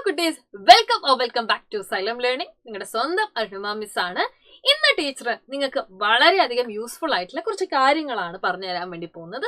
കുട്ടീസ്, welcome back to Xylem learning. നിങ്ങളുടെ സ്വന്തം Arunima miss ആണ്. ഇന്ന് ടീച്ചർ നിങ്ങൾക്ക് വളരെയധികം യൂസ്ഫുൾ ആയിട്ടുള്ള കുറച്ച് കാര്യങ്ങളാണ് പറഞ്ഞു തരാൻ വേണ്ടി പോകുന്നത്.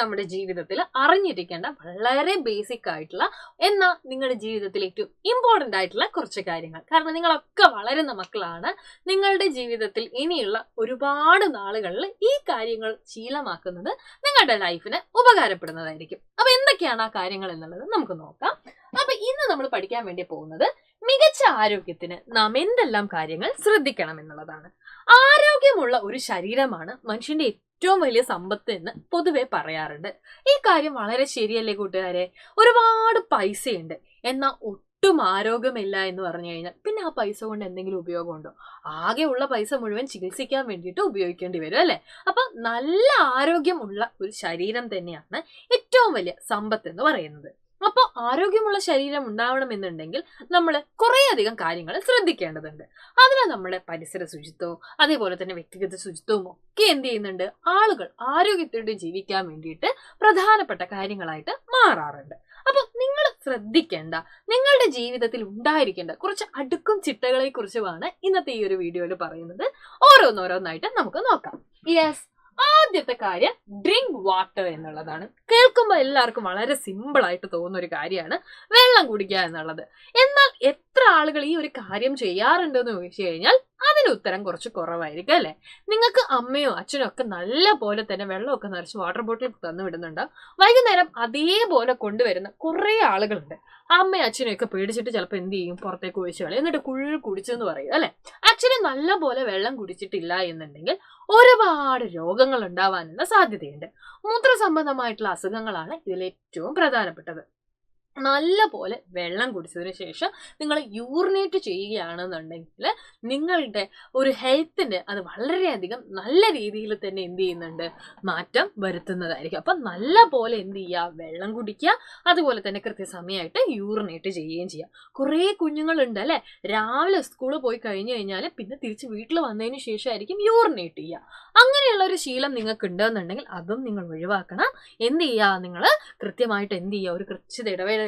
നമ്മുടെ ജീവിതത്തിൽ അറിഞ്ഞിരിക്കേണ്ട വളരെ ബേസിക് ആയിട്ടുള്ള എന്നാൽ നിങ്ങളുടെ ജീവിതത്തിൽ ഏറ്റവും ഇമ്പോർട്ടൻ്റ് ആയിട്ടുള്ള കുറച്ച് കാര്യങ്ങൾ. കാരണം നിങ്ങളൊക്കെ വളരുന്ന മക്കളാണ്. നിങ്ങളുടെ ജീവിതത്തിൽ ഇനിയുള്ള ഒരുപാട് നാളുകളിൽ ഈ കാര്യങ്ങൾ ശീലമാക്കുന്നത് നിങ്ങളുടെ ലൈഫിന് ഉപകാരപ്പെടുന്നതായിരിക്കും. അപ്പൊ എന്തൊക്കെയാണ് ആ കാര്യങ്ങൾ എന്നുള്ളത് നമുക്ക് നോക്കാം. അപ്പൊ ഇന്ന് നമ്മൾ പഠിക്കാൻ വേണ്ടി പോകുന്നത് മികച്ച ആരോഗ്യത്തിന് നാം എന്തെല്ലാം കാര്യങ്ങൾ ശ്രദ്ധിക്കണം എന്നുള്ളതാണ്. ആരോഗ്യമുള്ള ഒരു ശരീരമാണ് മനുഷ്യന്റെ ഏറ്റവും വലിയ സമ്പത്ത് എന്ന് പൊതുവെ പറയാറുണ്ട്. ഈ കാര്യം വളരെ ശരിയല്ലേ കൂട്ടുകാരെ? ഒരുപാട് പൈസയുണ്ട്, എന്നാൽ ഒട്ടും ആരോഗ്യമില്ല എന്ന് പറഞ്ഞു കഴിഞ്ഞാൽ പിന്നെ ആ പൈസ കൊണ്ട് എന്തെങ്കിലും ഉപയോഗമുണ്ടോ? ആകെയുള്ള പൈസ മുഴുവൻ ചികിത്സിക്കാൻ വേണ്ടിയിട്ട് ഉപയോഗിക്കേണ്ടി വരും അല്ലെ? അപ്പൊ നല്ല ആരോഗ്യമുള്ള ഒരു ശരീരം തന്നെയാണ് ഏറ്റവും വലിയ സമ്പത്ത് എന്ന് പറയുന്നത്. അപ്പോൾ ആരോഗ്യമുള്ള ശരീരം ഉണ്ടാവണമെന്നുണ്ടെങ്കിൽ നമ്മൾ കുറേയധികം കാര്യങ്ങൾ ശ്രദ്ധിക്കേണ്ടതുണ്ട്. അതിന് നമ്മുടെ പരിസര ശുചിത്വവും അതേപോലെ തന്നെ വ്യക്തിഗത ശുചിത്വവും ഒക്കെ എന്ത് ചെയ്യുന്നുണ്ട്? ആളുകൾ ആരോഗ്യത്തോടെ ജീവിക്കാൻ വേണ്ടിയിട്ട് പ്രധാനപ്പെട്ട കാര്യങ്ങളായിട്ട് മാറാറുണ്ട്. അപ്പൊ നിങ്ങൾ ശ്രദ്ധിക്കേണ്ട, നിങ്ങളുടെ ജീവിതത്തിൽ ഉണ്ടായിരിക്കേണ്ട കുറച്ച് അടുക്കും ചിട്ടകളെ കുറിച്ചുമാണ് ഇന്നത്തെ ഈ ഒരു വീഡിയോയിൽ പറയുന്നത്. ഓരോന്നോരോന്നായിട്ട് നമുക്ക് നോക്കാം. യെസ്, ആദ്യത്തെ കാര്യം ഡ്രിങ്ക് വാട്ടർ എന്നുള്ളതാണ്. കേൾക്കുമ്പോൾ എല്ലാവർക്കും വളരെ സിമ്പിൾ ആയിട്ട് തോന്നുന്ന ഒരു കാര്യമാണ് വെള്ളം കുടിക്കുക എന്നുള്ളത്. എന്നാൽ എത്ര ആളുകൾ ഈ ഒരു കാര്യം ചെയ്യാറുണ്ടെന്ന് ചോദിച്ചു കഴിഞ്ഞാൽ അതിന് ഉത്തരം കുറച്ച് കുറവായിരിക്കും അല്ലെ? നിങ്ങൾക്ക് അമ്മയോ അച്ഛനോ ഒക്കെ നല്ല പോലെ തന്നെ വെള്ളമൊക്കെ നിറച്ച് വാട്ടർ ബോട്ടിൽ തന്നു വിടുന്നുണ്ട്. വൈകുന്നേരം അതേപോലെ കൊണ്ടുവരുന്ന കുറെ ആളുകളുണ്ട്. അമ്മയും അച്ഛനും ഒക്കെ പേടിച്ചിട്ട് ചിലപ്പോൾ എന്ത് ചെയ്യും? പുറത്തേക്ക് ഒഴിച്ചു കളയും, എന്നിട്ട് കുടിച്ചെന്ന് പറയും അല്ലെ? ആക്ച്വലി നല്ല പോലെ വെള്ളം കുടിച്ചിട്ടില്ല എന്നുണ്ടെങ്കിൽ ഒരുപാട് രോഗങ്ങൾ ഉണ്ടാവാനുള്ള സാധ്യതയുണ്ട്. മൂത്രസംബന്ധമായിട്ടുള്ള അസുഖങ്ങളാണ് ഇതിൽ ഏറ്റവും പ്രധാനപ്പെട്ടത്. നല്ല പോലെ വെള്ളം കുടിച്ചതിന് ശേഷം നിങ്ങൾ യൂറിനേറ്റ് ചെയ്യുകയാണെന്നുണ്ടെങ്കിൽ നിങ്ങളുടെ ഒരു ഹെൽത്തിന് അത് വളരെയധികം നല്ല രീതിയിൽ തന്നെ എന്ത് ചെയ്യുന്നുണ്ട്? മാറ്റം വരുത്തുന്നതായിരിക്കും. അപ്പം നല്ല പോലെ എന്ത് ചെയ്യുക? വെള്ളം കുടിക്കുക, അതുപോലെ തന്നെ കൃത്യസമയമായിട്ട് യൂറിനേറ്റ് ചെയ്യുകയും ചെയ്യുക. കുറേ കുഞ്ഞുങ്ങളുണ്ട് അല്ലെ, രാവിലെ സ്കൂളിൽ പോയി കഴിഞ്ഞു കഴിഞ്ഞാൽ പിന്നെ തിരിച്ച് വീട്ടിൽ വന്നതിന് ശേഷമായിരിക്കും യൂറിനേറ്റ് ചെയ്യുക. അങ്ങനെയുള്ള ഒരു ശീലം നിങ്ങൾക്ക് ഉണ്ടെന്നുണ്ടെങ്കിൽ അതും നിങ്ങൾ ഒഴിവാക്കണം. എന്ത് ചെയ്യുക? നിങ്ങൾ കൃത്യമായിട്ട് എന്ത് ചെയ്യുക? ഒരു കൃത്യത ഇടവേളകളിൽ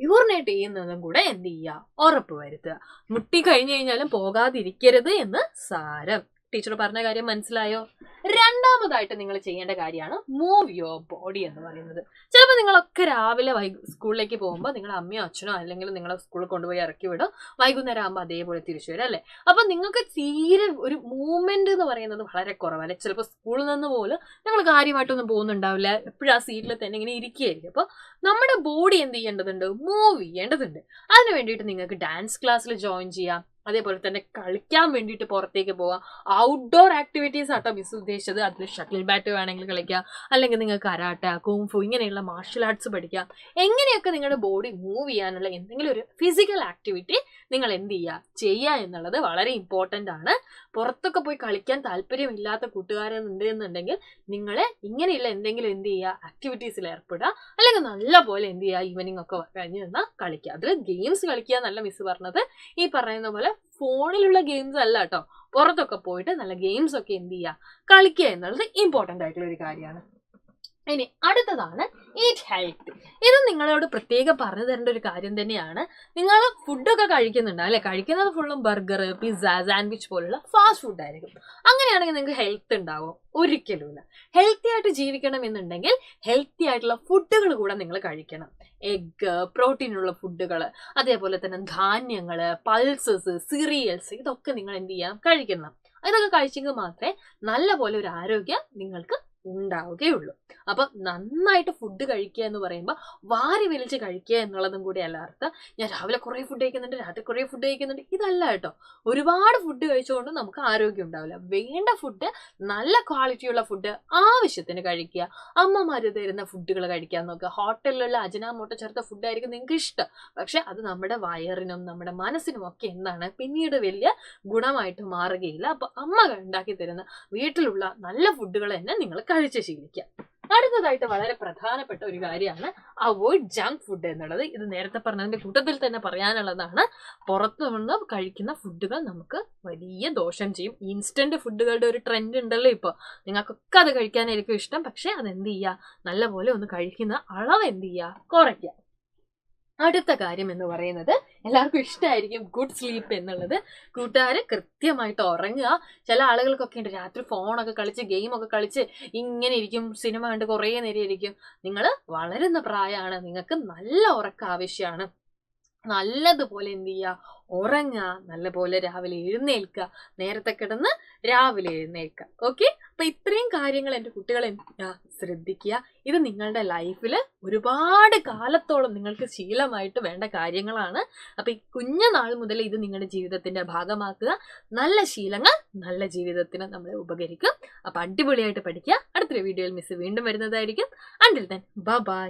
യൂറിനേറ്റ് ചെയ്യുന്നതും കൂടെ എന്ത് ചെയ്യുക? ഉറപ്പ് വരുത്തുക. മുട്ടി കഴിഞ്ഞു കഴിഞ്ഞാലും പോകാതിരിക്കരുത് എന്ന് സാരം. ടീച്ചർ പറഞ്ഞ കാര്യം മനസ്സിലായോ? രണ്ടാമതായിട്ട് നിങ്ങൾ ചെയ്യേണ്ട കാര്യമാണ് മൂവ് യുവർ ബോഡി എന്ന് പറയുന്നത്. ചിലപ്പോൾ നിങ്ങളൊക്കെ രാവിലെ സ്കൂളിലേക്ക് പോകുമ്പോൾ നിങ്ങളുടെ അമ്മയോ അച്ഛനോ അല്ലെങ്കിൽ നിങ്ങളെ സ്കൂളിൽ കൊണ്ടുപോയി ഇറക്കി വിടും, വൈകുന്നേരം ആകുമ്പോൾ അതേപോലെ തിരിച്ചു വരും അല്ലേ? അപ്പൊ നിങ്ങൾക്ക് തീരെ ഒരു മൂവ്മെന്റ് എന്ന് പറയുന്നത് വളരെ കുറവല്ലേ? ചിലപ്പോൾ സ്കൂളിൽ നിന്ന് പോലും നിങ്ങൾ കാര്യമായിട്ടൊന്നും പോകുന്നുണ്ടാവില്ല, എപ്പോഴും ആ സീറ്റിൽ തന്നെ ഇങ്ങനെ ഇരിക്കുകയായിരിക്കും. അപ്പോൾ നമ്മുടെ ബോഡി എന്ത് ചെയ്യേണ്ടതുണ്ട്? മൂവ് ചെയ്യേണ്ടതുണ്ട്. അതിന് വേണ്ടിയിട്ട് നിങ്ങൾക്ക് ഡാൻസ് ക്ലാസ്സിൽ ജോയിൻ ചെയ്യാം, അതേപോലെ തന്നെ കളിക്കാൻ വേണ്ടിയിട്ട് പുറത്തേക്ക് പോവാം. ഔട്ട്ഡോർ ആക്ടിവിറ്റീസ് ആട്ടോ മിസ് ഉദ്ദേശിച്ചത്. അതിൽ ഷട്ടിൽ ബാറ്റ് വേണമെങ്കിൽ കളിക്കാം, അല്ലെങ്കിൽ നിങ്ങൾക്ക് കരാട്ട, കുംഫു ഇങ്ങനെയുള്ള മാർഷൽ ആർട്സ് പഠിക്കാം. എങ്ങനെയൊക്കെ നിങ്ങളുടെ ബോഡി മൂവ് ചെയ്യാനുള്ള എന്തെങ്കിലും ഒരു ഫിസിക്കൽ ആക്ടിവിറ്റി നിങ്ങൾ എന്ത് ചെയ്യുക എന്നുള്ളത് വളരെ ഇമ്പോർട്ടൻ്റ് ആണ്. പുറത്തൊക്കെ പോയി കളിക്കാൻ താല്പര്യമില്ലാത്ത കൂട്ടുകാരുണ്ട് എന്നുണ്ടെങ്കിൽ നിങ്ങൾ ഇങ്ങനെയുള്ള എന്തെങ്കിലും എന്ത് ചെയ്യുക? ആക്ടിവിറ്റീസിൽ ഏർപ്പെടുക, അല്ലെങ്കിൽ നല്ല പോലെ എന്ത് ചെയ്യുക? ഈവനിങ് ഒക്കെ കഴിഞ്ഞ് നിന്നാൽ കളിക്കുക. അതിൽ ഗെയിംസ് കളിക്കുക എന്നല്ല മിസ് പറഞ്ഞത്, ഈ പറയുന്ന പോലെ ഫോണിലുള്ള ഗെയിംസ് അല്ല കേട്ടോ. പുറത്തൊക്കെ പോയിട്ട് നല്ല ഗെയിംസ് ഒക്കെ എന്ത് ചെയ്യുക? കളിക്കുക എന്നുള്ളത് ഇമ്പോർട്ടൻ്റ് ആയിട്ടുള്ള ഒരു കാര്യമാണ്. ഇനി അടുത്തതാണ് ഈറ്റ് ഹെൽത്തി. ഇത് നിങ്ങളോട് പ്രത്യേകം പറഞ്ഞു തരേണ്ട ഒരു കാര്യം തന്നെയാണ്. നിങ്ങൾ ഫുഡൊക്കെ കഴിക്കുന്നുണ്ട് അല്ലെ? കഴിക്കുന്നത് ഫുള്ളും ബർഗർ, പിസ്സ, സാൻഡ്വിച്ച് പോലുള്ള ഫാസ്റ്റ് ഫുഡ് ആയിരിക്കും. അങ്ങനെയാണെങ്കിൽ നിങ്ങൾക്ക് ഹെൽത്ത് ഉണ്ടാവും? ഒരിക്കലുമില്ല. ഹെൽത്തി ആയിട്ട് ജീവിക്കണം എന്നുണ്ടെങ്കിൽ ഹെൽത്തി ആയിട്ടുള്ള ഫുഡുകൾ കൂടെ നിങ്ങൾ കഴിക്കണം. എഗ്ഗ്, പ്രോട്ടീനുള്ള ഫുഡുകൾ, അതേപോലെ തന്നെ ധാന്യങ്ങൾ, പൾസസ്, സീരിയൽസ്, ഇതൊക്കെ നിങ്ങൾ എന്ത് ചെയ്യാം? കഴിക്കണം. ഇതൊക്കെ കഴിച്ചെങ്കിൽ മാത്രമേ നല്ല പോലെ ഒരു ആരോഗ്യം നിങ്ങൾക്ക് ഉണ്ടാവുകയുള്ളൂ. അപ്പൊ നന്നായിട്ട് ഫുഡ് കഴിക്കുക എന്ന് പറയുമ്പോൾ വാരി വലിച്ച് കഴിക്കുക എന്നുള്ളതും കൂടി അല്ല അർത്ഥം. ഞാൻ രാവിലെ കുറെ ഫുഡ് കഴിക്കുന്നുണ്ട്, രാത്രി കുറെ ഫുഡ് കഴിക്കുന്നുണ്ട്, ഇതല്ല കേട്ടോ. ഒരുപാട് ഫുഡ് കഴിച്ചുകൊണ്ട് നമുക്ക് ആരോഗ്യം ഉണ്ടാവില്ല. വേണ്ട ഫുഡ്, നല്ല ക്വാളിറ്റിയുള്ള ഫുഡ് ആവശ്യത്തിന് കഴിക്കുക. അമ്മമാര് തരുന്ന ഫുഡുകൾ കഴിക്കാൻ നോക്കുക. ഹോട്ടലിലുള്ള അജിനാമോട്ടോ ചേർത്ത ഫുഡായിരിക്കും നിങ്ങൾക്ക് ഇഷ്ടം, പക്ഷെ അത് നമ്മുടെ വയറിനും നമ്മുടെ മനസ്സിനും ഒക്കെ എന്താണ് പിന്നീട് വലിയ ഗുണമായിട്ട് മാറുകയില്ല. അപ്പൊ അമ്മ ഉണ്ടാക്കി തരുന്ന വീട്ടിലുള്ള നല്ല ഫുഡുകൾ തന്നെ നിങ്ങൾ കഴിച്ച് ശീലിക്കുക. അടുത്തതായിട്ട് വളരെ പ്രധാനപ്പെട്ട ഒരു കാര്യമാണ് അവോയ്ഡ് ജങ്ക് ഫുഡ് എന്നുള്ളത്. ഇത് നേരത്തെ പറഞ്ഞതിന്റെ കൂട്ടത്തിൽ തന്നെ പറയാനുള്ളതാണ്. പുറത്തു നിന്ന് കഴിക്കുന്ന ഫുഡുകൾ നമുക്ക് വലിയ ദോഷം ചെയ്യും. ഇൻസ്റ്റന്റ് ഫുഡുകളുടെ ഒരു ട്രെൻഡ് ഉണ്ടല്ലോ ഇപ്പോൾ, നിങ്ങൾക്കൊക്കെ അത് കഴിക്കാനായിരിക്കും ഇഷ്ടം. പക്ഷെ അതെന്ത് ചെയ്യുക? നല്ലപോലെ ഒന്ന് കഴിക്കുന്ന അളവ് എന്ത് ചെയ്യുക? കുറയ്ക്കുക. അടുത്ത കാര്യം എന്ന് പറയുന്നത് എല്ലാവർക്കും ഇഷ്ടമായിരിക്കും ഗുഡ് സ്ലീപ്പ് എന്നുള്ളത്. കൂട്ടുകാര് കൃത്യമായിട്ട് ഉറങ്ങുക. ചില ആളുകൾക്കൊക്കെ ഉണ്ട് രാത്രി ഫോണൊക്കെ കളിച്ച് ഗെയിമൊക്കെ കളിച്ച് ഇങ്ങനെ ഇരിക്കും, സിനിമ കണ്ട് കുറേ നേരം ഇരിക്കും. നിങ്ങൾ വളരുന്ന പ്രായമാണ്, നിങ്ങൾക്ക് നല്ല ഉറക്കം ആവശ്യമാണ്. നല്ലതുപോലെ എന്ത് ചെയ്യുക, ഉറങ്ങുക, നല്ലപോലെ രാവിലെ എഴുന്നേൽക്കുക, നേരത്തെ കിടന്ന് രാവിലെ എഴുന്നേൽക്കുക. ഓക്കെ, അപ്പൊ ഇത്രയും കാര്യങ്ങൾ എൻ്റെ കുട്ടികളെ ശ്രദ്ധിക്കുക. ഇത് നിങ്ങളുടെ ലൈഫിൽ ഒരുപാട് കാലത്തോളം നിങ്ങൾക്ക് ശീലമായിട്ട് വേണ്ട കാര്യങ്ങളാണ്. അപ്പൊ ഈ കുഞ്ഞുനാൾ മുതൽ ഇത് നിങ്ങളുടെ ജീവിതത്തിന്റെ ഭാഗമാക്കുക. നല്ല ശീലങ്ങൾ നല്ല ജീവിതത്തിന് നമ്മളെ ഉപകരിക്കും. അപ്പൊ അടിപൊളിയായിട്ട് പഠിക്കുക. അടുത്തൊരു വീഡിയോയിൽ മിസ് വീണ്ടും വരുന്നതായിരിക്കും. Until then bye.